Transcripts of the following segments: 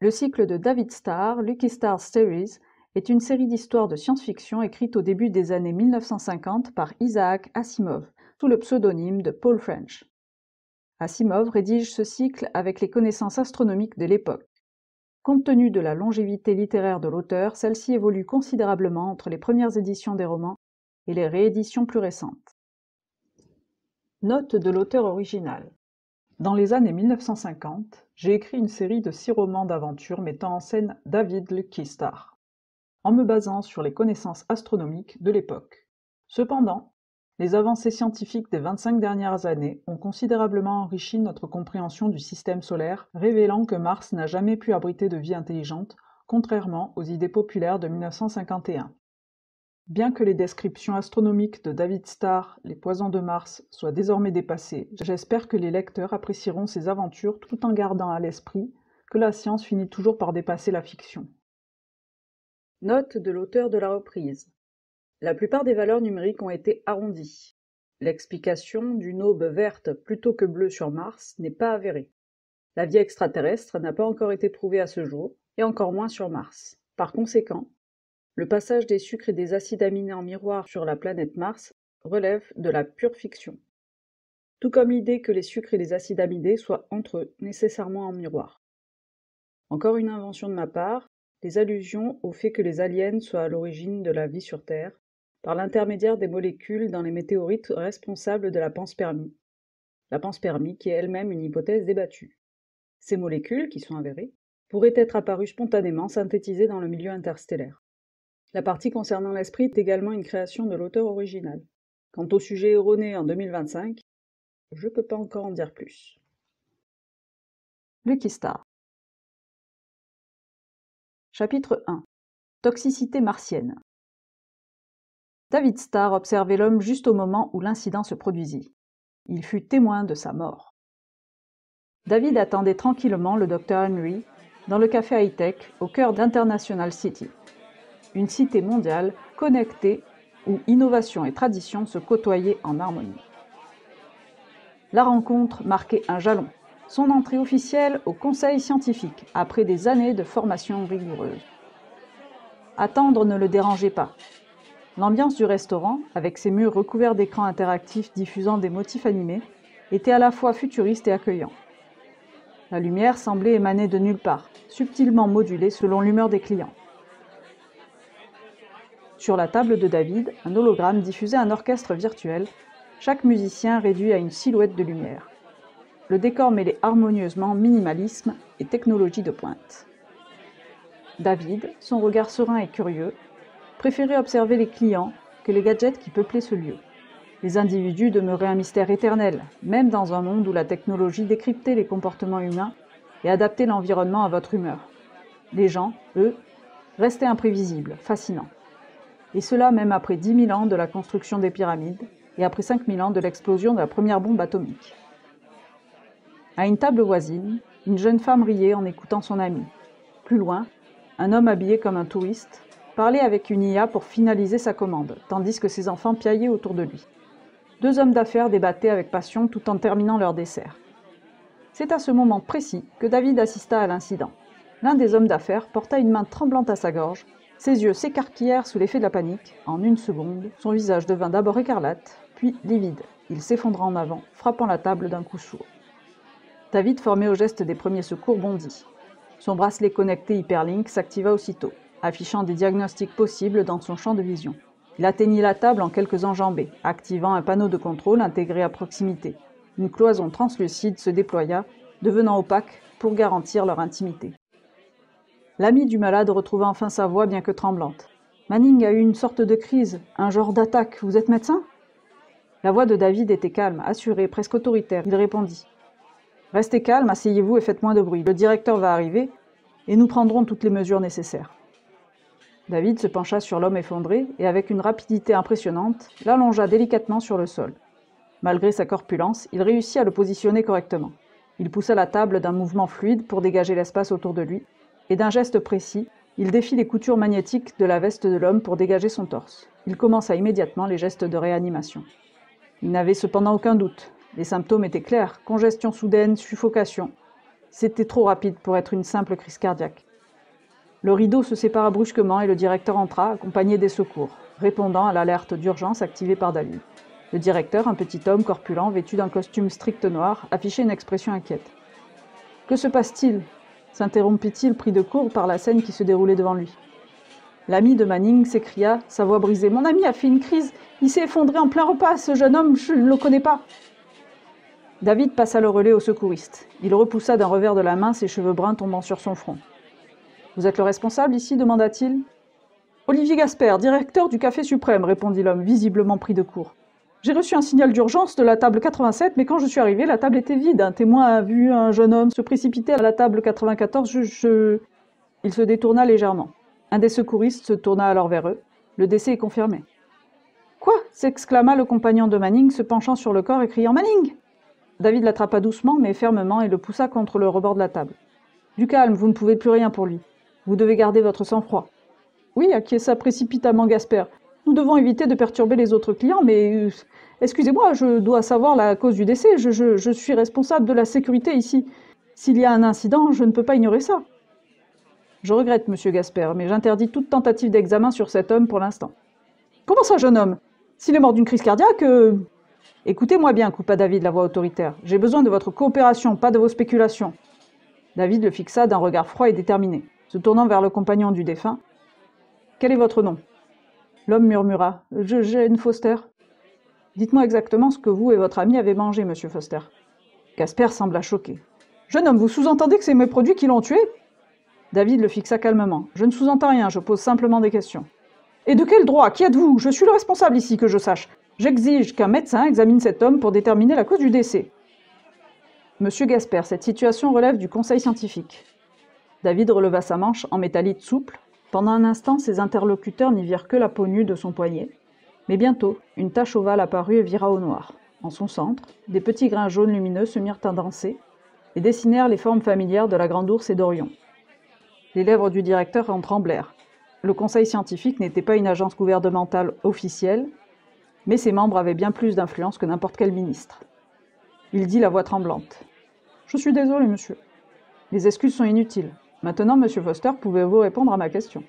Le cycle de David Starr, Lucky Starr Series, est une série d'histoires de science-fiction écrite au début des années 1950 par Isaac Asimov, sous le pseudonyme de Paul French. Asimov rédige ce cycle avec les connaissances astronomiques de l'époque. Compte tenu de la longévité littéraire de l'auteur, celle-ci évolue considérablement entre les premières éditions des romans et les rééditions plus récentes. Note de l'auteur original. Dans les années 1950, j'ai écrit une série de 6 romans d'aventure mettant en scène David Lucky Starr, en me basant sur les connaissances astronomiques de l'époque. Cependant, les avancées scientifiques des 25 dernières années ont considérablement enrichi notre compréhension du système solaire, révélant que Mars n'a jamais pu abriter de vie intelligente, contrairement aux idées populaires de 1951. Bien que les descriptions astronomiques de David Starr, les poisons de Mars, soient désormais dépassées, j'espère que les lecteurs apprécieront ces aventures tout en gardant à l'esprit que la science finit toujours par dépasser la fiction. Note de l'auteur de la reprise. La plupart des valeurs numériques ont été arrondies. L'explication d'une aube verte plutôt que bleue sur Mars n'est pas avérée. La vie extraterrestre n'a pas encore été prouvée à ce jour, et encore moins sur Mars. Par conséquent, le passage des sucres et des acides aminés en miroir sur la planète Mars relève de la pure fiction. Tout comme l'idée que les sucres et les acides aminés soient entre eux nécessairement en miroir. Encore une invention de ma part, les allusions au fait que les aliens soient à l'origine de la vie sur Terre, par l'intermédiaire des molécules dans les météorites responsables de la panspermie. La panspermie qui est elle-même une hypothèse débattue. Ces molécules, qui sont avérées, pourraient être apparues spontanément synthétisées dans le milieu interstellaire. La partie concernant l'esprit est également une création de l'auteur original. Quant au sujet erroné en 2025, je ne peux pas encore en dire plus. Lucky Starr. Chapitre 1. Toxicité martienne. David Starr observait l'homme juste au moment où l'incident se produisit. Il fut témoin de sa mort. David attendait tranquillement le Dr Henry dans le café high-tech au cœur d'International City. Une cité mondiale connectée où innovation et tradition se côtoyaient en harmonie. La rencontre marquait un jalon, son entrée officielle au conseil scientifique après des années de formation rigoureuse. Attendre ne le dérangeait pas. L'ambiance du restaurant, avec ses murs recouverts d'écrans interactifs diffusant des motifs animés, était à la fois futuriste et accueillant. La lumière semblait émaner de nulle part, subtilement modulée selon l'humeur des clients. Sur la table de David, un hologramme diffusait un orchestre virtuel, chaque musicien réduit à une silhouette de lumière. Le décor mêlait harmonieusement minimalisme et technologie de pointe. David, son regard serein et curieux, préférait observer les clients que les gadgets qui peuplaient ce lieu. Les individus demeuraient un mystère éternel, même dans un monde où la technologie décryptait les comportements humains et adaptait l'environnement à votre humeur. Les gens, eux, restaient imprévisibles, fascinants. Et cela même après 10 000 ans de la construction des pyramides et après 5 000 ans de l'explosion de la première bombe atomique. À une table voisine, une jeune femme riait en écoutant son ami. Plus loin, un homme habillé comme un touriste parlait avec une IA pour finaliser sa commande, tandis que ses enfants piaillaient autour de lui. 2 hommes d'affaires débattaient avec passion tout en terminant leur dessert. C'est à ce moment précis que David assista à l'incident. L'un des hommes d'affaires porta une main tremblante à sa gorge. Ses yeux s'écarquillèrent sous l'effet de la panique. En une seconde, son visage devint d'abord écarlate, puis livide. Il s'effondra en avant, frappant la table d'un coup sourd. David, formé au geste des premiers secours, bondit. Son bracelet connecté Hyperlink s'activa aussitôt, affichant des diagnostics possibles dans son champ de vision. Il atteignit la table en quelques enjambées, activant un panneau de contrôle intégré à proximité. Une cloison translucide se déploya, devenant opaque pour garantir leur intimité. L'ami du malade retrouva enfin sa voix, bien que tremblante. « Manning a eu une sorte de crise, un genre d'attaque. Vous êtes médecin ?» La voix de David était calme, assurée, presque autoritaire. Il répondit. « Restez calme, asseyez-vous et faites moins de bruit. Le directeur va arriver et nous prendrons toutes les mesures nécessaires. » David se pencha sur l'homme effondré et, avec une rapidité impressionnante, l'allongea délicatement sur le sol. Malgré sa corpulence, il réussit à le positionner correctement. Il poussa la table d'un mouvement fluide pour dégager l'espace autour de lui, et d'un geste précis, il défit les coutures magnétiques de la veste de l'homme pour dégager son torse. Il commença immédiatement les gestes de réanimation. Il n'avait cependant aucun doute. Les symptômes étaient clairs, congestion soudaine, suffocation. C'était trop rapide pour être une simple crise cardiaque. Le rideau se sépara brusquement et le directeur entra, accompagné des secours, répondant à l'alerte d'urgence activée par David. Le directeur, un petit homme corpulent, vêtu d'un costume strict noir, affichait une expression inquiète. « Que se passe-t-il » s'interrompit-il pris de court par la scène qui se déroulait devant lui. L'ami de Manning s'écria, sa voix brisée. « Mon ami a fait une crise. Il s'est effondré en plein repas. Ce jeune homme, je ne le connais pas. » David passa le relais au secouriste. Il repoussa d'un revers de la main ses cheveux bruns tombant sur son front. « Vous êtes le responsable ici » demanda-t-il. « Olivier Gasper, directeur du Café Suprême » répondit l'homme, visiblement pris de court. « J'ai reçu un signal d'urgence de la table 87, mais quand je suis arrivé, la table était vide. Un témoin a vu un jeune homme se précipiter à la table 94. Il se détourna légèrement. Un des secouristes se tourna alors vers eux. Le décès est confirmé. « Quoi » s'exclama le compagnon de Manning, se penchant sur le corps et criant « Manning !» David l'attrapa doucement mais fermement et le poussa contre le rebord de la table. « Du calme, vous ne pouvez plus rien pour lui. Vous devez garder votre sang-froid. »« Oui, acquiesça précipitamment Gasper. Nous devons éviter de perturber les autres clients, mais... excusez-moi, je dois savoir la cause du décès. Je suis responsable de la sécurité ici. S'il y a un incident, je ne peux pas ignorer ça. » « Je regrette, monsieur Gasper, mais j'interdis toute tentative d'examen sur cet homme pour l'instant. »« Comment ça, jeune homme? S'il est mort d'une crise cardiaque... Écoutez-moi bien, coupa David la voix autoritaire. J'ai besoin de votre coopération, pas de vos spéculations. David le fixa d'un regard froid et déterminé, se tournant vers le compagnon du défunt. « Quel est votre nom » L'homme murmura. « Jane Foster. »« Dites-moi exactement ce que vous et votre ami avez mangé, monsieur Foster. » Gasper sembla choqué. « Jeune homme, vous sous-entendez que c'est mes produits qui l'ont tué ?» David le fixa calmement. « Je ne sous-entends rien, je pose simplement des questions. »« Et de quel droit? Qui êtes-vous? Je suis le responsable ici, que je sache. J'exige qu'un médecin examine cet homme pour déterminer la cause du décès. » « Monsieur Gasper, cette situation relève du conseil scientifique. » David releva sa manche en métallite souple. Pendant un instant, ses interlocuteurs n'y virent que la peau nue de son poignet. Mais bientôt, une tache ovale apparut et vira au noir. En son centre, des petits grains jaunes lumineux se mirent à danser et dessinèrent les formes familières de la grande ours et d'Orion. Les lèvres du directeur en tremblèrent. Le conseil scientifique n'était pas une agence gouvernementale officielle, mais ses membres avaient bien plus d'influence que n'importe quel ministre. Il dit la voix tremblante. « Je suis désolé, monsieur. Les excuses sont inutiles. Maintenant, monsieur Foster, pouvez-vous répondre à ma question ?»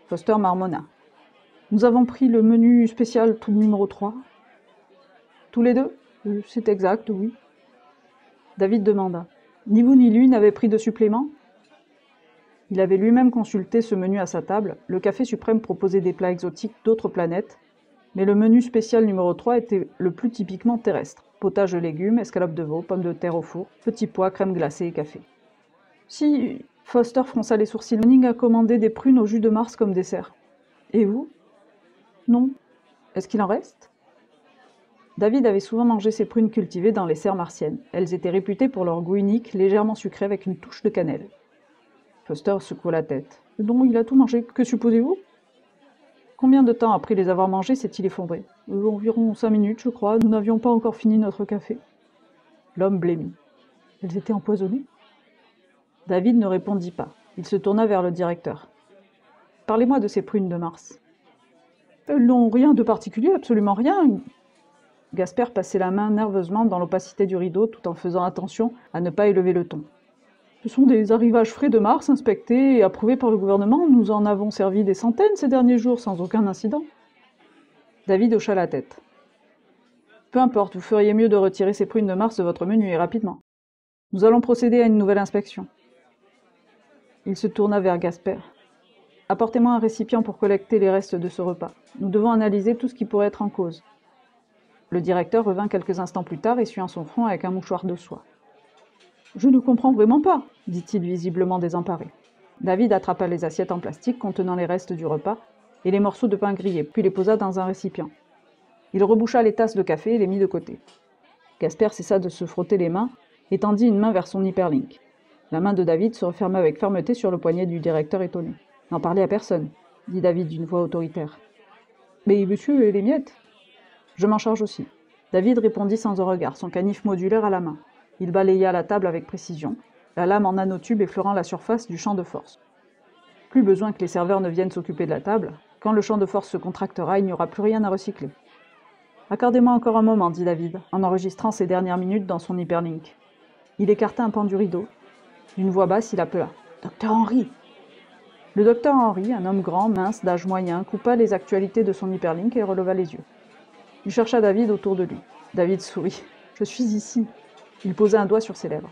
Foster marmonna. « Nous avons pris le menu spécial tout numéro 3. »« Tous les deux ?»« C'est exact, oui. » David demanda. « Ni vous ni lui n'avez pris de supplément ?» Il avait lui-même consulté ce menu à sa table. Le Café Suprême proposait des plats exotiques d'autres planètes, mais le menu spécial numéro 3 était le plus typiquement terrestre. Potage de légumes, escalope de veau, pommes de terre au four, petits pois, crème glacée et café. Si, Foster fronça les sourcils. Manning a commandé des prunes au jus de Mars comme dessert. Et vous? Non. Est-ce qu'il en reste? David avait souvent mangé ces prunes cultivées dans les serres martiennes. Elles étaient réputées pour leur goût unique, légèrement sucré avec une touche de cannelle. Foster secoua la tête. Non, il a tout mangé. Que supposez-vous? Combien de temps après les avoir mangés s'est-il effondré? Environ 5 minutes, je crois. Nous n'avions pas encore fini notre café. L'homme blêmit. Elles étaient empoisonnées? David ne répondit pas. Il se tourna vers le directeur. Parlez-moi de ces prunes de Mars. Elles n'ont rien de particulier, absolument rien. Gasper passait la main nerveusement dans l'opacité du rideau tout en faisant attention à ne pas élever le ton. Ce sont des arrivages frais de Mars, inspectés et approuvés par le gouvernement. Nous en avons servi des centaines ces derniers jours, sans aucun incident. David hocha la tête. Peu importe, vous feriez mieux de retirer ces prunes de Mars de votre menu, et rapidement. Nous allons procéder à une nouvelle inspection. Il se tourna vers Gasper. Apportez-moi un récipient pour collecter les restes de ce repas. Nous devons analyser tout ce qui pourrait être en cause. Le directeur revint quelques instants plus tard, essuyant son front avec un mouchoir de soie. « Je ne comprends vraiment pas, » dit-il visiblement désemparé. David attrapa les assiettes en plastique contenant les restes du repas et les morceaux de pain grillé, puis les posa dans un récipient. Il reboucha les tasses de café et les mit de côté. Gasper cessa de se frotter les mains et tendit une main vers son hyperlink. La main de David se referma avec fermeté sur le poignet du directeur étonné. « N'en parlez à personne, » dit David d'une voix autoritaire. « Mais monsieur, et les miettes ?»« Je m'en charge aussi. » David répondit sans un regard, son canif modulaire à la main. Il balaya la table avec précision, la lame en nanotube effleurant la surface du champ de force. Plus besoin que les serveurs ne viennent s'occuper de la table. Quand le champ de force se contractera, il n'y aura plus rien à recycler. « Accordez-moi encore un moment, dit David, en enregistrant ses dernières minutes dans son hyperlink. Il écarta un pan du rideau. D'une voix basse, il appela « Docteur Henry !» Le docteur Henry, un homme grand, mince, d'âge moyen, coupa les actualités de son hyperlink et releva les yeux. Il chercha David autour de lui. David sourit. « Je suis ici. » Il posa un doigt sur ses lèvres.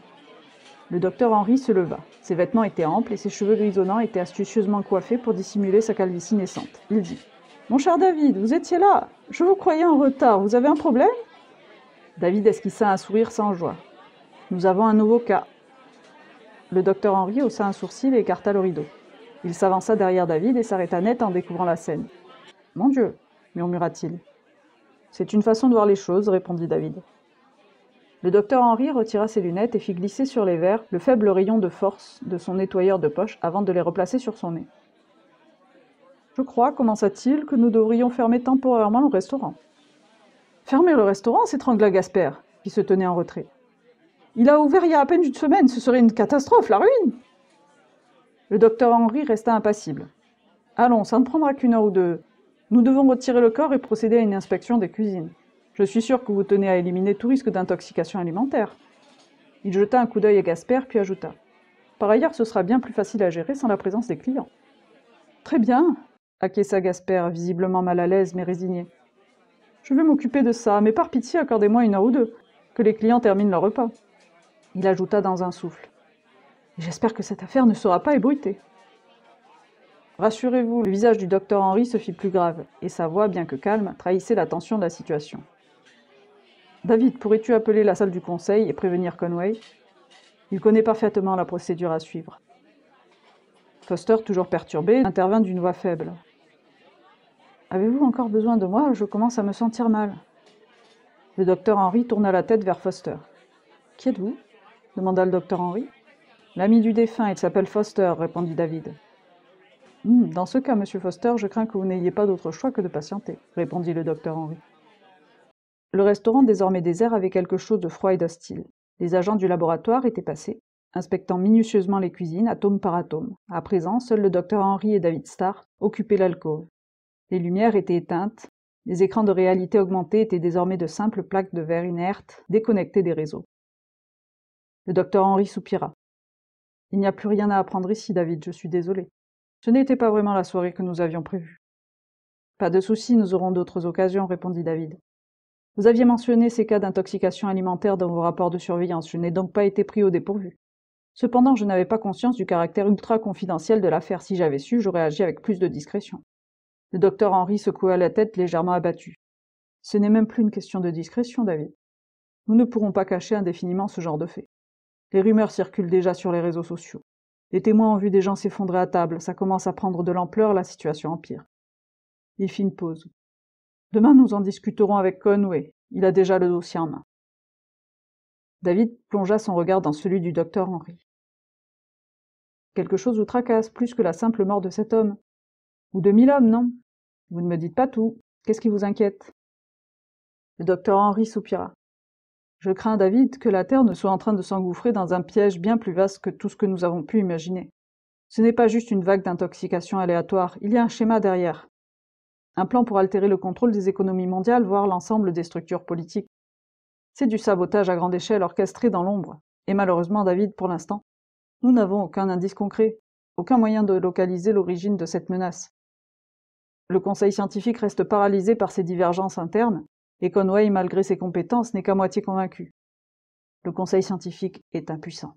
Le docteur Henry se leva. Ses vêtements étaient amples et ses cheveux grisonnants étaient astucieusement coiffés pour dissimuler sa calvitie naissante. Il dit « Mon cher David, vous étiez là. Je vous croyais en retard. Vous avez un problème ?» David esquissa un sourire sans joie. « Nous avons un nouveau cas. » Le docteur Henry haussa un sourcil et écarta le rideau. Il s'avança derrière David et s'arrêta net en découvrant la scène. « Mon Dieu !» murmura-t-il. « C'est une façon de voir les choses, » répondit David. Le docteur Henry retira ses lunettes et fit glisser sur les verres le faible rayon de force de son nettoyeur de poche avant de les replacer sur son nez. « Je crois, commença-t-il, que nous devrions fermer temporairement le restaurant. »« Fermer le restaurant » s'étrangla Gasper, qui se tenait en retrait. « Il a ouvert il y a à peine une semaine, ce serait une catastrophe, la ruine !» Le docteur Henry resta impassible. « Allons, ça ne prendra qu'une heure ou deux. Nous devons retirer le corps et procéder à une inspection des cuisines. Je suis sûr que vous tenez à éliminer tout risque d'intoxication alimentaire. » Il jeta un coup d'œil à Gasper, puis ajouta. « Par ailleurs, ce sera bien plus facile à gérer sans la présence des clients. »« Très bien, » acquiesça Gasper, visiblement mal à l'aise mais résigné. « Je vais m'occuper de ça, mais par pitié, accordez-moi une heure ou deux, que les clients terminent leur repas. » Il ajouta dans un souffle. « J'espère que cette affaire ne sera pas ébruitée. » Rassurez-vous, le visage du docteur Henry se fit plus grave, et sa voix, bien que calme, trahissait la tension de la situation. « David, pourrais-tu appeler la salle du conseil et prévenir Conway ? Il connaît parfaitement la procédure à suivre. » Foster, toujours perturbé, intervint d'une voix faible. « Avez-vous encore besoin de moi ? Je commence à me sentir mal. » Le docteur Henry tourna la tête vers Foster. « Qui êtes-vous ? » demanda le docteur Henry. « L'ami du défunt, il s'appelle Foster, » répondit David. « Dans ce cas, monsieur Foster, je crains que vous n'ayez pas d'autre choix que de patienter, » répondit le docteur Henry. Le restaurant, désormais désert, avait quelque chose de froid et d'hostile. Les agents du laboratoire étaient passés, inspectant minutieusement les cuisines, atome par atome. À présent, seuls le docteur Henry et David Starr occupaient l'alcôve. Les lumières étaient éteintes, les écrans de réalité augmentée étaient désormais de simples plaques de verre inertes, déconnectées des réseaux. Le docteur Henry soupira. « Il n'y a plus rien à apprendre ici, David, je suis désolé. Ce n'était pas vraiment la soirée que nous avions prévue. »« Pas de souci, nous aurons d'autres occasions, » répondit David. « Vous aviez mentionné ces cas d'intoxication alimentaire dans vos rapports de surveillance, je n'ai donc pas été pris au dépourvu. Cependant, je n'avais pas conscience du caractère ultra-confidentiel de l'affaire. Si j'avais su, j'aurais agi avec plus de discrétion. » Le docteur Henry secoua la tête légèrement abattu. « Ce n'est même plus une question de discrétion, David. Nous ne pourrons pas cacher indéfiniment ce genre de fait. Les rumeurs circulent déjà sur les réseaux sociaux. Les témoins ont vu des gens s'effondrer à table, ça commence à prendre de l'ampleur, la situation empire. » Il fit une pause. « Demain, nous en discuterons avec Conway. Il a déjà le dossier en main. » David plongea son regard dans celui du docteur Henry. « Quelque chose vous tracasse, plus que la simple mort de cet homme. Ou de 1000 hommes, non? Vous ne me dites pas tout. Qu'est-ce qui vous inquiète ?» Le docteur Henry soupira. « Je crains, David, que la Terre ne soit en train de s'engouffrer dans un piège bien plus vaste que tout ce que nous avons pu imaginer. Ce n'est pas juste une vague d'intoxication aléatoire, il y a un schéma derrière. Un plan pour altérer le contrôle des économies mondiales, voire l'ensemble des structures politiques. C'est du sabotage à grande échelle orchestré dans l'ombre. Et malheureusement, David, pour l'instant, nous n'avons aucun indice concret, aucun moyen de localiser l'origine de cette menace. Le conseil scientifique reste paralysé par ses divergences internes, et Conway, malgré ses compétences, n'est qu'à moitié convaincu. Le conseil scientifique est impuissant.